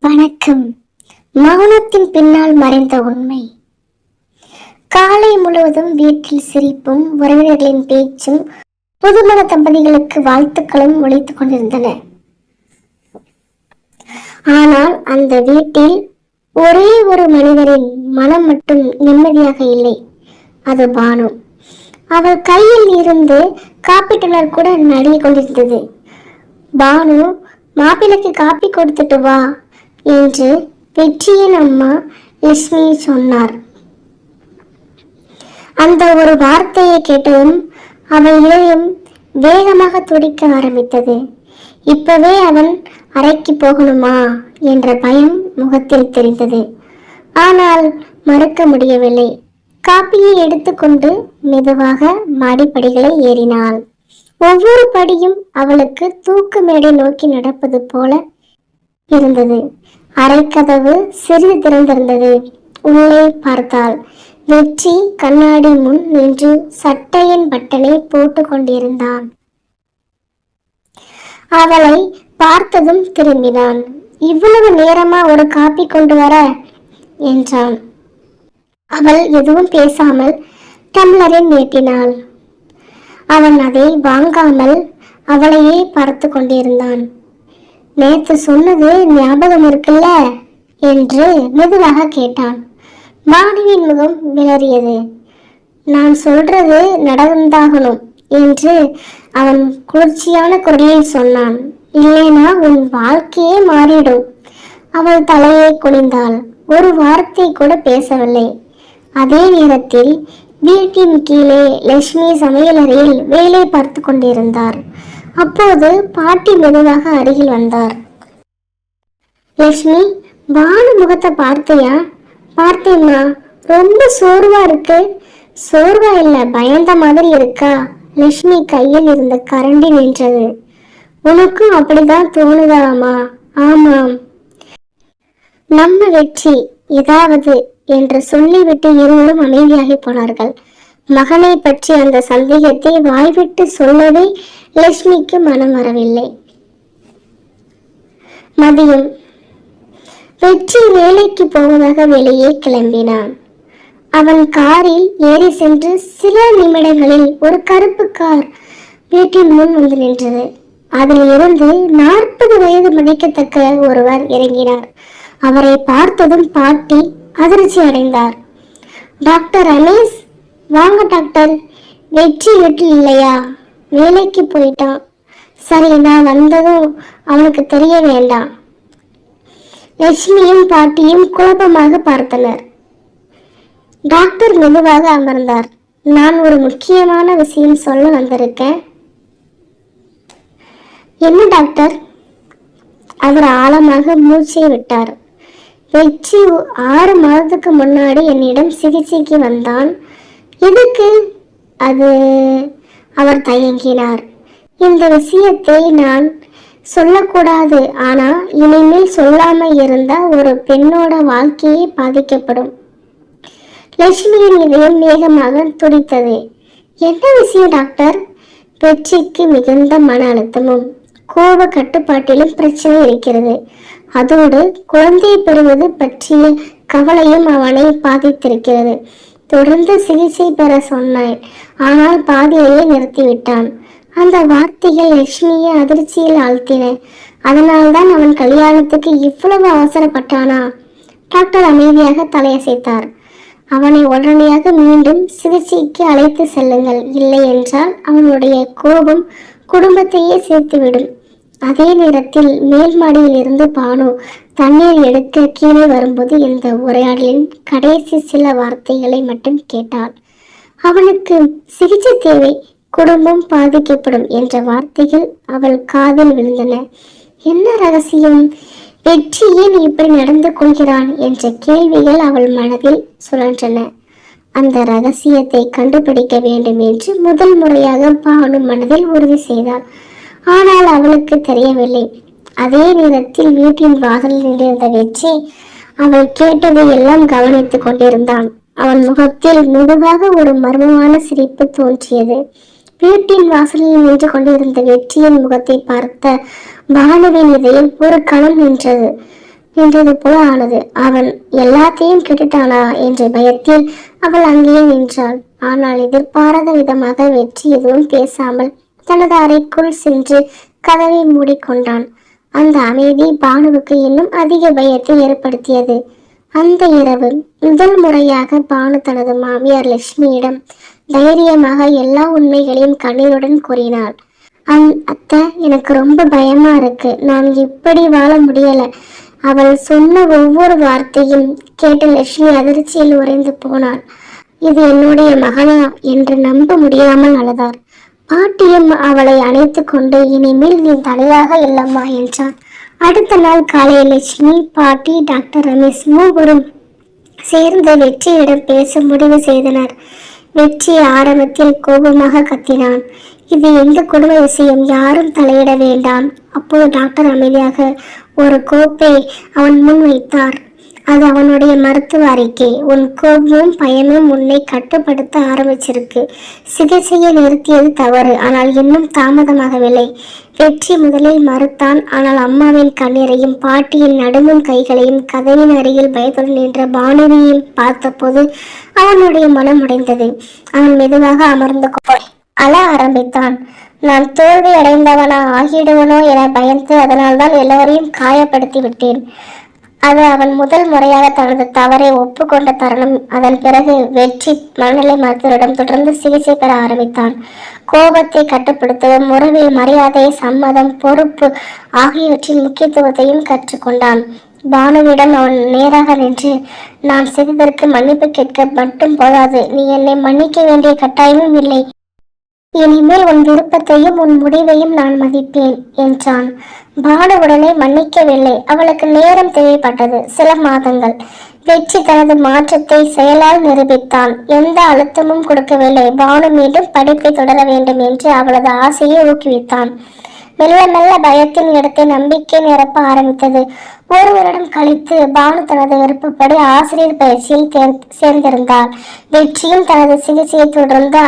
வணக்கம். மௌனத்தின் பின்னால் மறைந்த உண்மை. காலை முழுவதும் வீட்டில் சிரிப்பும் உறவினர்களின் பேச்சும் புதுமண தம்பதிகளுக்கு வாழ்த்துக்களும் ஒலித்துக் கொண்டிருந்தன. ஆனால் அந்த வீட்டில் ஒரே ஒரு மனிதரின் மனம் மட்டும் நிம்மதியாக இல்லை. அது பானு. அவள் கையில் இருந்து காப்பி டம்ளர் கூட நடுங்கிக் கொண்டிருந்தது. பானு, மாப்பிளைக்கு காப்பி கொடுத்துட்டு வா என்று வெற்றியின் அம்மா லட்சுமி சொன்னார். அந்த ஒரு வார்த்தையை கேட்டதும் அவள் இதயம் வேகமாக துடிக்க ஆரம்பித்தது. இப்பவே அவன் அறைக்கு போகணுமா என்ற பயம் முகத்தில் தெரிந்தது. ஆனால் மறுக்க முடியவில்லை. காப்பியை எடுத்துக்கொண்டு மெதுவாக மாடிப்படிகளை ஏறினாள். ஒவ்வொரு படியும் அவளுக்கு தூக்கு மேடை நோக்கி நடப்பது போல இருந்தது. அறைக்கதவு சிறிது திறந்திருந்தது. உள்ளே பார்த்தாள். வெற்றி கண்ணாடி முன் நின்று சட்டையின் பட்டனை போட்டுக் கொண்டிருந்தான். அவளை பார்த்ததும் திரும்பினான். இவ்வளவு நேரமா ஒரு காப்பி கொண்டு வர என்றான். அவள் எதுவும் பேசாமல் டம்ளரை நீட்டினாள். அவன் அதை வாங்காமல் அவளையே பார்த்து கொண்டிருந்தான். நேத்து சொன்னது ஞாபகம் இருக்குல்ல என்று மெதுவாக கேட்டான். மாணவியின் முகம் விளறியது. நான் சொல்றது நடந்தாகணும் என்று அவன் குளிர்ச்சியான குரலில் சொன்னான். இல்லைனா உன் வாழ்க்கையே மாறிடும். அவள் தலையை குனிந்தாள். ஒரு வார்த்தை கூட பேசவில்லை. அதே நேரத்தில் வீட்டின் கீழே லட்சுமி சமையலறையில் வேலை பார்த்து கொண்டிருந்தார். அப்போது பாட்டி மெதுவாக அருகில் வந்தார். லட்சுமி, பானு முகத்தை பார்த்தியா? பார்த்தேம்மா. ரொம்ப சோர்வா இருக்கு. சோர்வா இல்ல, பயந்த மாதிரி இருக்கா? லட்சுமி கையில் இருந்த கரண்டி நின்றது. உனக்கும் அப்படிதான் தோணுதாமா? ஆமாம். நம்ம வெற்றி ஏதாவது என்று சொல்லிவிட்டு இருவரும் அமைதியாகி போனார்கள். மகனை பற்றி அந்த சந்தேகத்தை வாய்விட்டு சொல்லவே லட்சுமிக்கு மனம் வரவில்லை. மதியம் வெற்றி வேலைக்கு போவதாக வெளியே கிளம்பினான். அவன் காரில் ஏறி சென்று சில நிமிடங்களில் ஒரு கருப்பு கார் வீட்டின் முன் வந்து நின்றது. அதில் இருந்து 40 வயது மதிக்கத்தக்க ஒருவர் இறங்கினார். அவரை பார்த்ததும் பாட்டி அதிர்ச்சி அடைந்தார். டாக்டர் ரமேஷ், வாங்க டாக்டர். வெற்றி வீட்டில் இல்லையா? வேலைக்கு போயிட்டான். சரி, நான் வந்ததும் அவனுக்கு தெரிய வேண்டாம். லட்சுமியும் பாட்டியும் குழப்பமாக பார்த்தனர். டாக்டர் மெதுவாக அமர்ந்தார். நான் ஒரு முக்கியமான விஷயம் சொல்ல வந்திருக்கேன். என்ன டாக்டர்? அவர் ஆழமாக மூச்சை விட்டார். வெற்றி 6 மாதத்துக்கு முன்னாடி என்னிடம் சிகிச்சைக்கு வந்தான். எதுக்கு? அது அவர் தயங்கினார். இந்த விஷயத்தை நான் சொல்லக்கூடாது. ஆனா இனிமேல் சொல்லாம இருந்தா ஒரு பெண்ணோட வாழ்க்கையே பாதிக்கப்படும். லட்சுமியின் இதயம் வேகமாக துடித்தது. என்ன விஷயம் டாக்டர்? வெற்றிக்கு மிகுந்த மன அழுத்தமும் கோப கட்டுப்பாட்டிலும் பிரச்சனை இருக்கிறது. அதோடு குழந்தை பெறுவது பற்றிய கவலையும் அவனை பாதித்திருக்கிறது. தொடர்ந்து சிகிச்சை பெற சொன்னான். ஆனால் பாதியிலேயே நிறுத்திவிட்டான். அந்த வார்த்தைகள் லட்சுமியை அதிர்ச்சியில் ஆழ்த்தின. அதனால்தான் அவன் கல்யாணத்துக்கு இவ்வளவு அவசரப்பட்டானா? டாக்டர் அமைதியாக தலையசைத்தார். அவனை உடனடியாக மீண்டும் சிகிச்சைக்கு அழைத்து செல்லுங்கள். இல்லை என்றால் அவனுடைய கோபம் குடும்பத்தையே சேர்த்துவிடும். அதே நேரத்தில் மேல் மாடியில் இருந்து பானு தண்ணீர் எடுக்க கீழே வரும்போது இந்த உரையாடலின் கடைசி சில வார்த்தைகளை மட்டும் கேட்டாள். அவனுக்கு சிகிச்சை தேவை, குடும்பம் பாதிக்கப்படும் என்ற வார்த்தைகள் அவள் காதில் விழுந்தன. என்ன ரகசியம்? வெற்றி ஏன் இப்படி நடந்து கொள்கிறான் என்ற கேள்விகள் அவள் மனதில் சுழன்றன. அந்த ரகசியத்தை கண்டுபிடிக்க வேண்டும் என்று முதல் முறையாக பானு மனதில் உறுதி செய்தாள். ஆனால் அவளுக்கு தெரியவில்லை. அதே நேரத்தில் வீட்டின் வாசலில் நின்றிருந்த வெற்றி அவள் கேட்டதை எல்லாம் கவனித்துக் கொண்டிருந்தான். அவன் முகத்தில் மெதுவாக ஒரு மர்மமான சிரிப்பு தோன்றியது. வீட்டின் வாசலில் நின்று கொண்டிருந்த வெற்றியின் முகத்தை பார்த்த பானுவின் இதயம் ஒரு கணம் நின்றது. நின்றது போல ஆனது. அவன் எல்லாத்தையும் கெட்டுட்டானா என்ற பயத்தில் அவள் அங்கேயே நின்றாள். ஆனால் எதிர்பாராத விதமாக வெற்றி எதுவும் பேசாமல் தனது அறைக்குள் சென்று கதவை மூடிக்கொண்டான். அந்த அமைதி பானுவுக்கு இன்னும் அதிக பயத்தை ஏற்படுத்தியது. அந்த இரவு முதல் முறையாக பானு தனது மாமியார் லட்சுமியிடம் தைரியமாக எல்லா உண்மைகளையும் கண்ணீருடன் கூறினாள். அத்தை, எனக்கு ரொம்ப பயமா இருக்கு. நான் இப்படி வாழ முடியல. அவள் சொன்ன ஒவ்வொரு வார்த்தையும் கேட்டு லட்சுமி அதிர்ச்சியில் உறைந்து போனாள். இது என்னுடைய மகனா என்று நம்ப முடியாமல் அழுதார். பாட்டியும் அவளை அணைத்து கொண்டு, இனிமேல் நீ தலையாக இல்லம்மா என்றார். அடுத்த நாள் காலையில் லட்சுமி, பாட்டி, டாக்டர் ரமேஷ் மூவரும் சேர்ந்து வெற்றியிடம் பேச முடிவு செய்தனர். வெற்றி ஆரம்பத்தில் கோபமாக கத்தினான். இது எந்த குடும்ப விஷயம், யாரும் தலையிட வேண்டாம். அப்போது டாக்டர் அமைதியாக ஒரு கோப்பை அவன் முன் வைத்தார். அது அவனுடைய மருத்துவ அறிக்கை. உன் கோபமும் பயமும் உன்னை கட்டுப்படுத்த ஆரம்பிச்சிருக்கு. சிகிச்சையை நிறுத்தியது தவறு, ஆனால் இன்னும் தாமதமாகவில்லை. வெற்றி முதலில் மறுத்தான். ஆனால் அம்மாவின் கண்ணீரையும் பாட்டியின் நடுங்கும் கைகளையும் கதவின் அருகில் பயத்துடன் நின்ற பானுவையும் பார்த்தபோது அவனுடைய மனம் உடைந்தது. அவன் மெதுவாக அமர்ந்து அழ ஆரம்பித்தான். நான் தோல்வி அடைந்தவனா ஆகிடுவனோ என பயந்து அதனால்தான் எல்லோரையும் காயப்படுத்தி விட்டேன். அது அவன் முதல் முறையாக தனது தவறை ஒப்புக்கொண்ட தருணம். அதன் பிறகு வெற்றி மனநிலை மருத்துவரிடம் தொடர்ந்து சிகிச்சை பெற ஆரம்பித்தான். கோபத்தை கட்டுப்படுத்தவும் உறவில் மரியாதை, சம்மதம், பொறுப்பு ஆகியவற்றின் முக்கியத்துவத்தையும் கற்றுக்கொண்டான். பானுவிடம் அவன் நேராக நின்று, நான் செய்ததற்கு மன்னிப்பு கேட்க மட்டும் போதாது, நீ என்னை மன்னிக்க வேண்டிய கட்டாயமும் இல்லை. இனிமேல் உன் விருப்பத்தையும் உன் முடிவையும் நான் மதிப்பேன் என்றான். பானு உடனே மன்னிக்கவில்லை. அவளுக்கு நேரம் தேவைப்பட்டது, சில மாதங்கள். வெற்றி தனது மாற்றத்தை செயலால் நிரூபித்தான். எந்த அழுத்தமும் கொடுக்கவில்லை. பானு மீண்டும் படிப்பை தொடர வேண்டும் என்று அவளது ஆசையை ஊக்குவித்தான். மெல்ல மெல்ல பயத்தின் இடத்தை நம்பிக்கை நிரப்ப ஆரம்பித்தது. ஒரு வருடம் கழித்து பானு தனது விருப்பப்படி ஆசிரியர் பயிற்சியில் சேர்ந்திருந்தார். வெற்றியும் தனது சிகிச்சையை தொடர்ந்து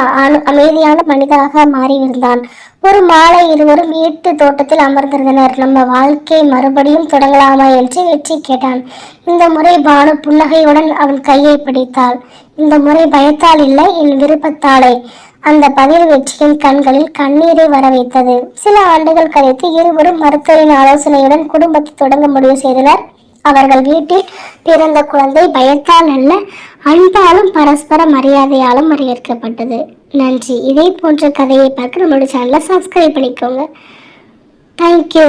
அமைதியான மனிதராக மாறியிருந்தான். ஒரு மாலை இருவரும் வீட்டு தோட்டத்தில் அமர்ந்திருந்தனர். நம்ம வாழ்க்கை மறுபடியும் தொடங்கலாமா என்று வெற்றி கேட்டான். இந்த முறை பானு புன்னகையுடன் அவன் கையை பிடித்தாள். இந்த முறை பயத்தால் இல்லை, என் விருப்பத்தாலே. அந்த பதில் வெற்றியின் கண்களில் கண்ணீரை வர வைத்தது. சில ஆண்டுகள் கழித்து இருவரும் மருத்துவரின் ஆலோசனையுடன் குடும்பத்தை தொடங்க முடிவு செய்தனர். அவர்கள் வீட்டில் பிறந்த குழந்தை பயத்தால் அல்ல, அன்பாலும் பரஸ்பர மரியாதையாலும் வரவேற்கப்பட்டது. நன்றி. இதே போன்ற கதையை பார்க்க நம்மளுடைய சேனலை சப்ஸ்கிரைப் பண்ணிக்கோங்க. தேங்க்யூ.